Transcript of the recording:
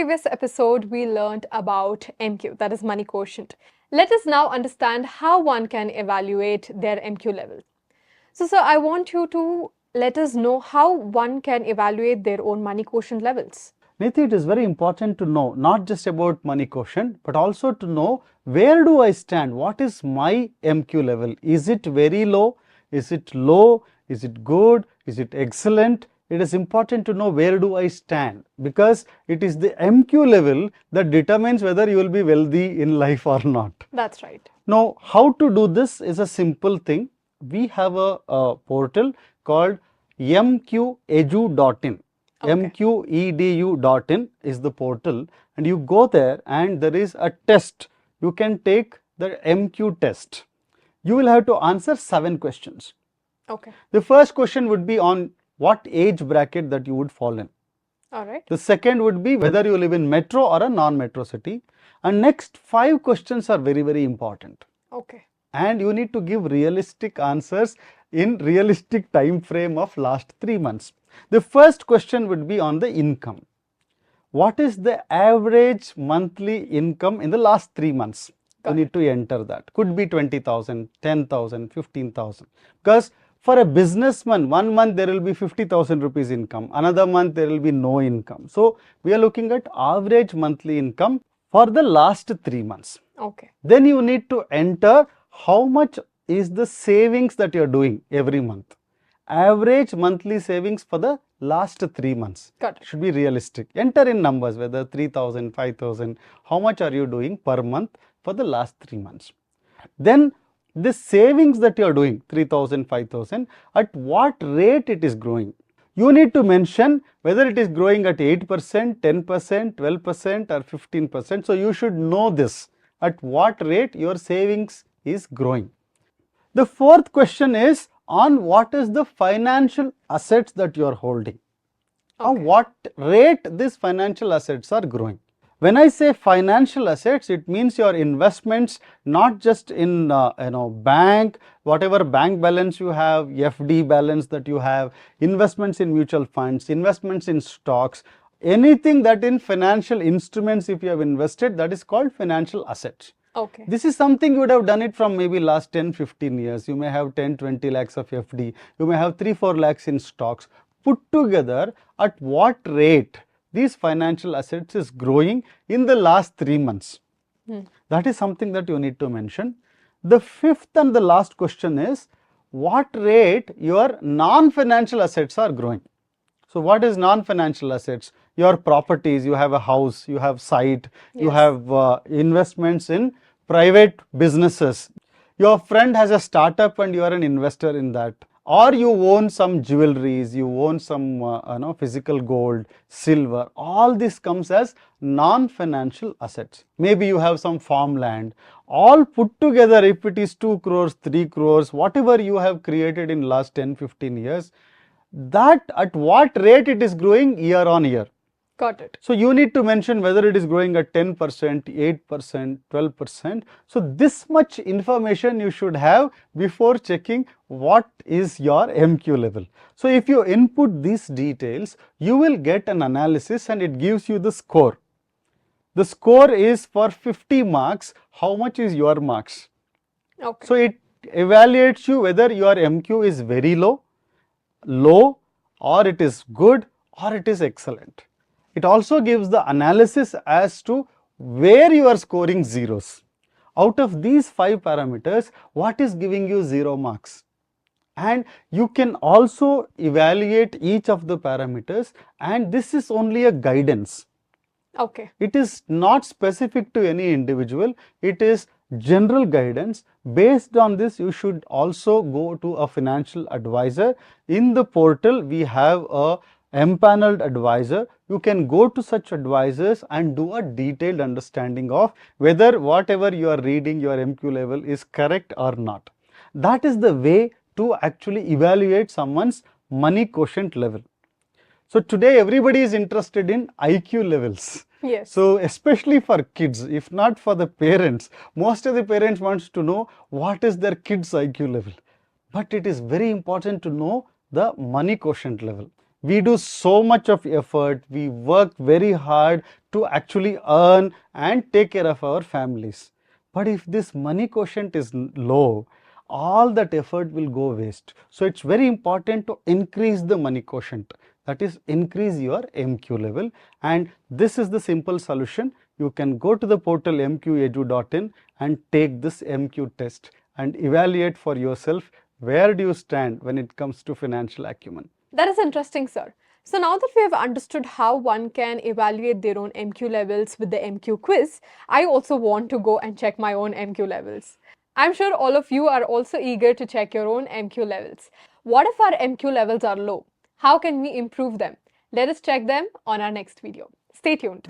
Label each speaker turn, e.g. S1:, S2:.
S1: previous episode, we learned about MQ, that is money quotient. Let us now understand how one can evaluate their MQ level. So, sir, I want you to let us know how one can evaluate their own money quotient levels.
S2: Niti, it is very important to know not just about money quotient, but also to know where do I stand? What is my MQ level? Is it very low? Is it low? Is it good? Is it excellent? It is important to know where do I stand, because it is the MQ level that determines whether you will be wealthy in life or not.
S1: That's right.
S2: Now, how to do this is a simple thing. We have a portal called mqedu.in.
S1: Okay.
S2: mqedu.in is the portal, and you go there and there is a test. You can take the MQ test. You will have to answer 7 questions.
S1: Okay.
S2: The first question would be on what age bracket that you would fall in.
S1: All right.
S2: The second would be whether you live in metro or a non-metro city. And next 5 questions are very, very important.
S1: Okay.
S2: And you need to give realistic answers in realistic time frame of last 3 months. The first question would be on the income. What is the average monthly income in the last 3 months? You need to enter that. Could be 20,000, 10,000, 15,000. Because for a businessman, 1 month there will be 50,000 rupees income. Another month there will be no income. So we are looking at average monthly income for the last 3 months.
S1: Okay.
S2: Then you need to enter how much is the savings that you are doing every month. Average monthly savings for the last 3 months.
S1: Got it.
S2: Should be realistic. Enter in numbers, whether 3,000, 5,000, how much are you doing per month for the last 3 months. Then the savings that you are doing, 3,000, 5,000, at what rate it is growing. You need to mention whether it is growing at 8%, 10%, 12% or 15%. So you should know this, at what rate your savings is growing. The fourth question is on what is the financial assets that you are holding.
S1: Okay.
S2: At what rate these financial assets are growing. When I say financial assets, it means your investments not just in bank, whatever bank balance you have, FD balance that you have, investments in mutual funds, investments in stocks, anything that in financial instruments if you have invested, that is called financial assets.
S1: Okay.
S2: This is something you would have done it from maybe last 10-15 years. You may have 10-20 lakhs of FD, you may have 3-4 lakhs in stocks. Put together, at what rate these financial assets is growing in the last 3 months. That is something that you need to mention. The fifth and the last question is what rate your non-financial assets are growing. So what is non-financial assets? Your properties, you have a house, you have site, you have investments in private businesses. Your friend has a startup and you are an investor in that. Or you own some jewelries, you own some physical gold, silver. All this comes as non-financial assets. Maybe you have some farmland. All put together, if it is 2 crores, 3 crores, whatever you have created in last 10-15 years, that at what rate it is growing year on year.
S1: Got it.
S2: So you need to mention whether it is growing at 10%, 8%, 12%. So this much information you should have before checking what is your MQ level. So if you input these details, you will get an analysis and it gives you the score. The score is for 50 marks. How much is your marks?
S1: Okay.
S2: So it evaluates you whether your MQ is very low, or it is good, or it is excellent. It also gives the analysis as to where you are scoring zeros. Out of these 5 parameters, what is giving you 0 marks? And you can also evaluate each of the parameters, and this is only a guidance.
S1: Okay.
S2: It is not specific to any individual, it is general guidance. Based on this, you should also go to a financial advisor. In the portal, we have a empaneled advisor. You can go to such advisors and do a detailed understanding of whether whatever you are reading, your MQ level is correct or not. That is the way to actually evaluate someone's money quotient level. So today everybody is interested in IQ levels.
S1: Yes.
S2: So especially for kids, if not for the parents, most of the parents wants to know what is their kids' IQ level. But it is very important to know the money quotient level. We do so much of effort, we work very hard to actually earn and take care of our families. But if this money quotient is low, all that effort will go waste. So it's very important to increase the money quotient, that is increase your MQ level, and this is the simple solution. You can go to the portal mqedu.in and take this MQ test and evaluate for yourself where do you stand when it comes to financial acumen.
S1: That is interesting, sir. So now that we have understood how one can evaluate their own MQ levels with the MQ quiz, I also want to go and check my own MQ levels. I'm sure all of you are also eager to check your own MQ levels. What if our MQ levels are low? How can we improve them? Let us check them on our next video. Stay tuned.